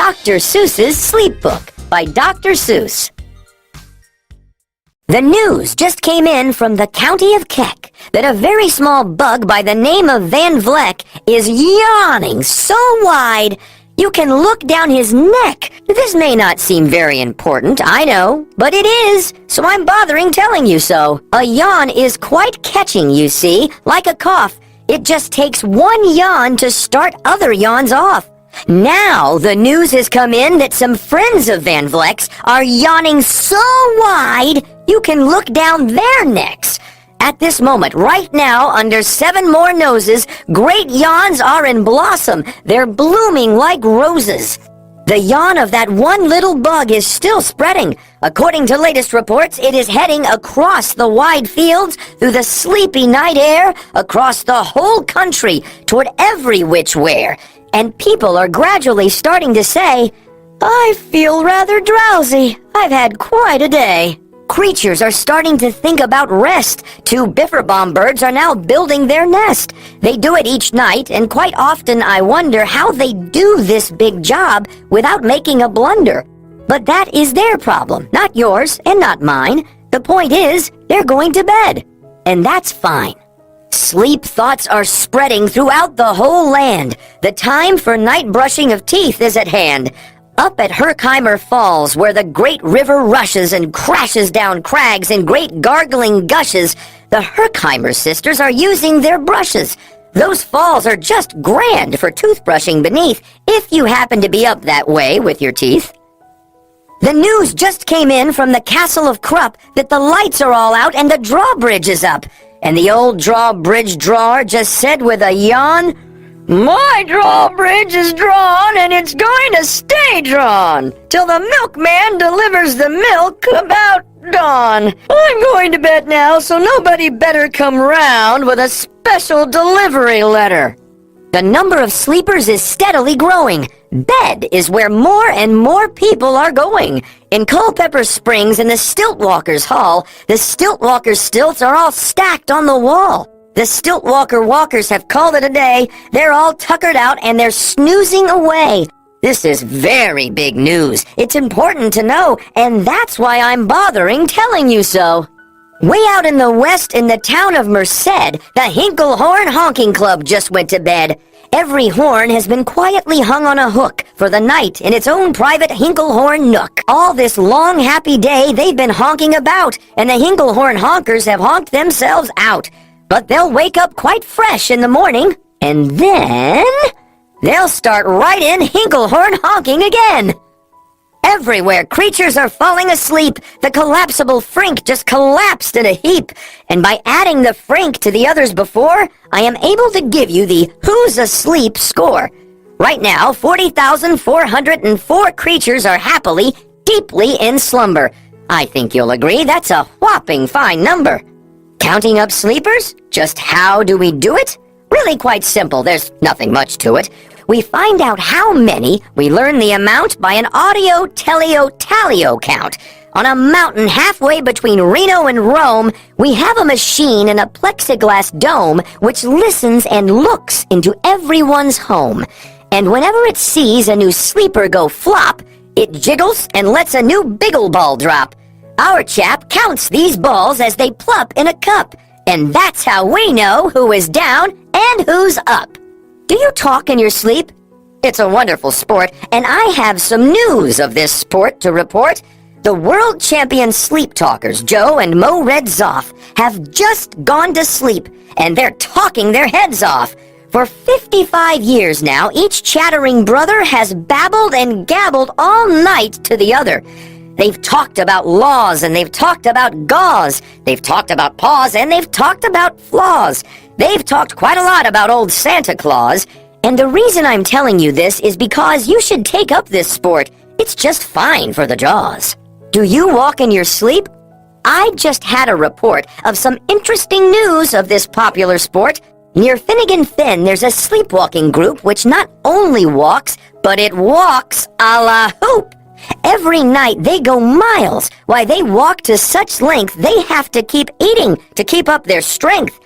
Dr. Seuss's Sleep Book by Dr. Seuss. The news just came in from the county of Keck that a very small bug by the name of Van Vleck is yawning so wide you can look down his neck. This may not seem very important, I know, but it is, so I'm bothering telling you so. A yawn is quite catching, you see, like a cough. It just takes one yawn to start other yawns off. Now the news has come in that some friends of Van Vleck's are yawning so wide you can look down their necks. At this moment, right now, under 7 more noses, great yawns are in blossom. They're blooming like roses. The yawn of that one little bug is still spreading. According to latest reports, it is heading across the wide fields, through the sleepy night air, across the whole country, toward every which where. And people are gradually starting to say, "I feel rather drowsy. I've had quite a day." Creatures are starting to think about rest. 2 bifferbomb birds are now building their nest. They do it each night, and quite often I wonder how they do this big job without making a blunder. But that is their problem, not yours and not mine. The point is, they're going to bed. And that's fine. Sleep thoughts are spreading throughout the whole land. The time for night brushing of teeth is at hand. Up at Herkimer Falls, where the great river rushes and crashes down crags in great gargling gushes, the Herkimer sisters are using their brushes. Those falls are just grand for toothbrushing beneath, if you happen to be up that way with your teeth. The news just came in from the Castle of Krupp that the lights are all out and the drawbridge is up. And the old drawbridge drawer just said with a yawn, "My drawbridge is drawn, and it's going to stay drawn till the milkman delivers the milk about dawn. I'm going to bed now, so nobody better come round with a special delivery letter." The number of sleepers is steadily growing. Bed is where more and more people are going. In Culpeper Springs in the Stiltwalkers' Hall, the Stiltwalkers' stilts are all stacked on the wall. The Stiltwalker walkers have called it a day. They're all tuckered out and they're snoozing away. This is very big news. It's important to know, and that's why I'm bothering telling you so. Way out in the west in the town of Merced, the Hinklehorn Honking Club just went to bed. Every horn has been quietly hung on a hook for the night in its own private Hinklehorn nook. All this long happy day they've been honking about, and the Hinklehorn honkers have honked themselves out. But they'll wake up quite fresh in the morning, and then they'll start right in Hinklehorn honking again. Everywhere creatures are falling asleep. The collapsible frink just collapsed in a heap. And by adding the frink to the others before, I am able to give you the Who's Asleep score. Right now, 40,404 creatures are happily, deeply in slumber. I think you'll agree that's a whopping fine number. Counting up sleepers? Just how do we do it? Really quite simple. There's nothing much to it. We find out how many, we learn the amount by an audio-teleo-tallyo count. On a mountain halfway between Reno and Rome, we have a machine in a plexiglass dome which listens and looks into everyone's home. And whenever it sees a new sleeper go flop, it jiggles and lets a new biggle ball drop. Our chap counts these balls as they plop in a cup, and that's how we know who is down and who's up. Do you talk in your sleep? It's a wonderful sport, and I have some news of this sport to report. The world champion sleep talkers, Joe and Mo Red Zoff, have just gone to sleep, and they're talking their heads off. For 55 years now, each chattering brother has babbled and gabbled all night to the other. They've talked about laws, and they've talked about gauze. They've talked about paws, and they've talked about flaws. They've talked quite a lot about old Santa Claus. And the reason I'm telling you this is because you should take up this sport. It's just fine for the jaws. Do you walk in your sleep? I just had a report of some interesting news of this popular sport. Near Finnegan Fen, there's a sleepwalking group which not only walks, but it walks a la hoop. Every night they go miles. Why, they walk to such length they have to keep eating to keep up their strength.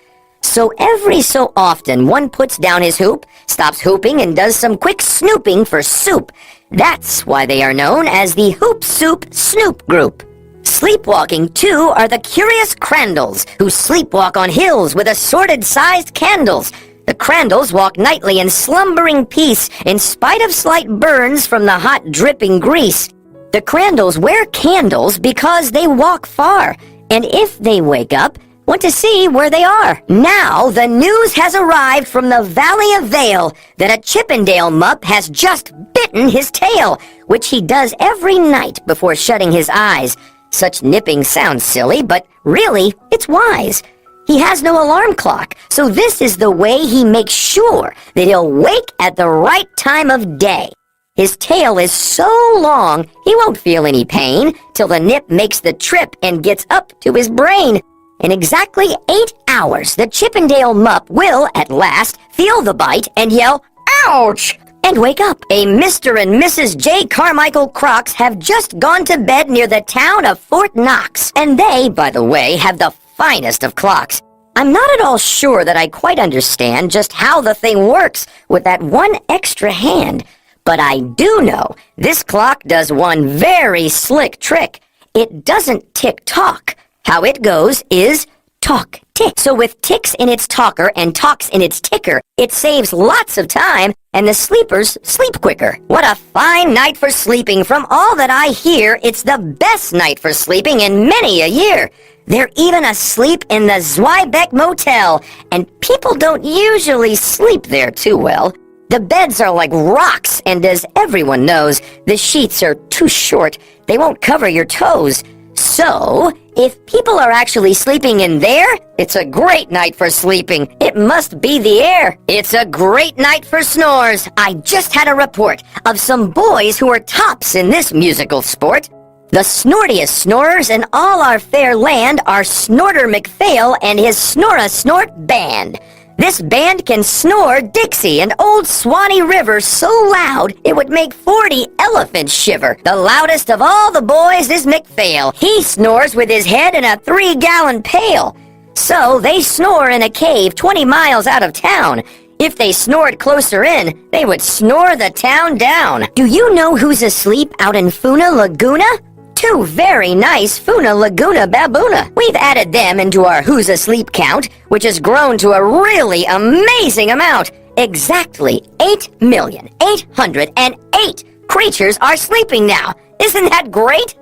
So every so often, one puts down his hoop, stops hooping, and does some quick snooping for soup. That's why they are known as the Hoop Soup Snoop Group. Sleepwalking, too, are the curious Crandalls, who sleepwalk on hills with assorted-sized candles. The Crandalls walk nightly in slumbering peace, in spite of slight burns from the hot, dripping grease. The Crandalls wear candles because they walk far, and if they wake up, want to see where they are. Now, the news has arrived from the Valley of Vale that a Chippendale mupp has just bitten his tail, which he does every night before shutting his eyes. Such nipping sounds silly, but really, it's wise. He has no alarm clock, so this is the way he makes sure that he'll wake at the right time of day. His tail is so long, he won't feel any pain till the nip makes the trip and gets up to his brain. In exactly 8 hours, the Chippendale mupp will, at last, feel the bite and yell, "Ouch!" and wake up. A Mr. and Mrs. J. Carmichael Crocs have just gone to bed near the town of Fort Knox, and they, by the way, have the finest of clocks. I'm not at all sure that I quite understand just how the thing works with that one extra hand, but I do know this clock does one very slick trick. It doesn't tick-tock. How it goes is talk-tick. So with ticks in its talker and talks in its ticker, it saves lots of time, and the sleepers sleep quicker. What a fine night for sleeping. From all that I hear, it's the best night for sleeping in many a year. They're even asleep in the Zweibeck Motel, and people don't usually sleep there too well. The beds are like rocks, and as everyone knows, the sheets are too short. They won't cover your toes. So, if people are actually sleeping in there, it's a great night for sleeping. It must be the air. It's a great night for snores. I just had a report of some boys who are tops in this musical sport. The snortiest snorers in all our fair land are Snorter McPhail and his Snore-a-Snort Band. This band can snore Dixie and Old Swanee River so loud it would make 40 elephants shiver. The loudest of all the boys is McPhail. He snores with his head in a 3-gallon pail. So they snore in a cave 20 miles out of town. If they snored closer in, they would snore the town down. Do you know who's asleep out in Funa Laguna? 2 very nice Funa Laguna baboona. We've added them into our Who's Asleep count, which has grown to a really amazing amount. Exactly 8,808 creatures are sleeping now. Isn't that great?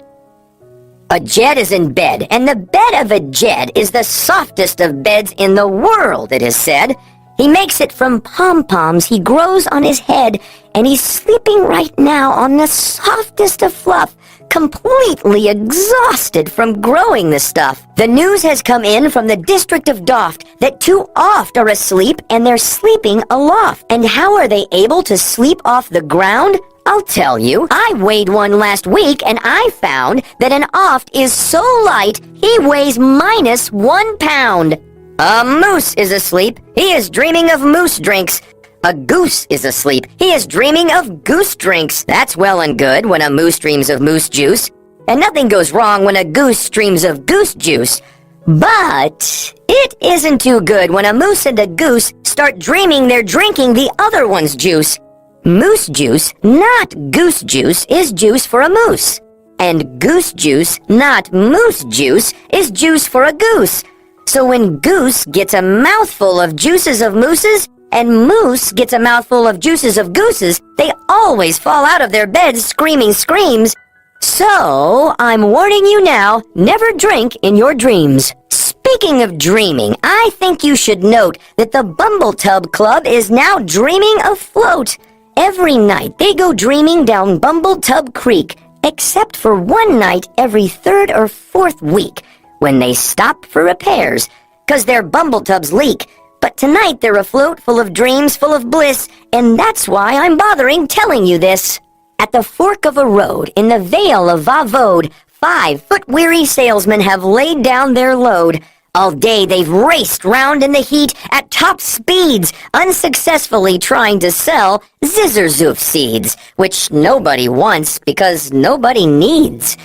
A Jed is in bed, and the bed of a Jed is the softest of beds in the world, it is said. He makes it from pom-poms he grows on his head, and he's sleeping right now on the softest of fluff, completely exhausted from growing the stuff. The news has come in from the district of Doft that 2 oft are asleep and they're sleeping aloft. And how are they able to sleep off the ground? I'll tell you. I weighed one last week and I found that an oft is so light he weighs minus 1 pound. A moose is asleep. He is dreaming of moose drinks. A goose is asleep. He is dreaming of goose drinks. That's well and good when a moose dreams of moose juice. And nothing goes wrong when a goose dreams of goose juice. But it isn't too good when a moose and a goose start dreaming they're drinking the other one's juice. Moose juice, not goose juice, is juice for a moose. And goose juice, not moose juice, is juice for a goose. So when goose gets a mouthful of juices of mooses, and moose gets a mouthful of juices of gooses, they always fall out of their beds screaming screams. So, I'm warning you now, never drink in your dreams. Speaking of dreaming, I think you should note that the Bumbletub Club is now dreaming afloat. Every night they go dreaming down Bumbletub Creek, except for one night every 3rd or 4th week, when they stop for repairs, 'cause their Bumbletubs leak. But tonight they're afloat full of dreams, full of bliss, and that's why I'm bothering telling you this. At the fork of a road in the Vale of Vavode, 5 foot-weary salesmen have laid down their load. All day they've raced round in the heat at top speeds, unsuccessfully trying to sell Zizzerzoot seeds, which nobody wants because nobody needs.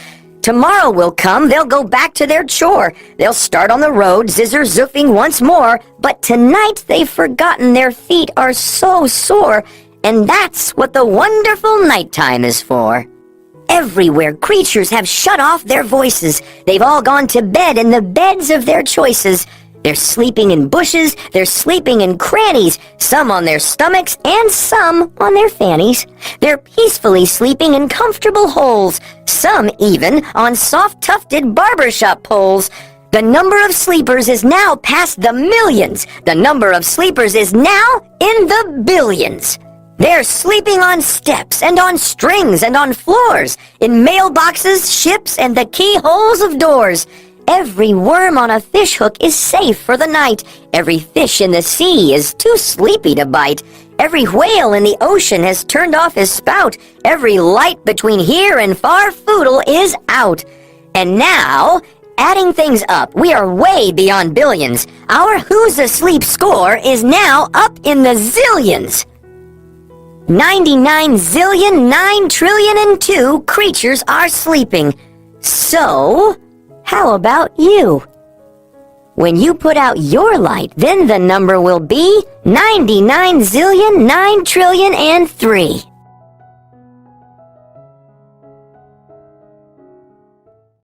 Tomorrow will come, they'll go back to their chore. They'll start on the road, zizzer-zoofing once more. But tonight they've forgotten their feet are so sore. And that's what the wonderful nighttime is for. Everywhere, creatures have shut off their voices. They've all gone to bed in the beds of their choices. They're sleeping in bushes, they're sleeping in crannies, some on their stomachs and some on their fannies. They're peacefully sleeping in comfortable holes, some even on soft-tufted barbershop poles. The number of sleepers is now past the millions. The number of sleepers is now in the billions. They're sleeping on steps and on strings and on floors, in mailboxes, ships, and the keyholes of doors. Every worm on a fishhook is safe for the night. Every fish in the sea is too sleepy to bite. Every whale in the ocean has turned off his spout. Every light between here and far Foodle is out. And now, adding things up, we are way beyond billions. Our Who's Asleep score is now up in the zillions. 99,000,000,9,000,002 creatures are sleeping. So, how about you? When you put out your light, then the number will be 99,000,009,000,003.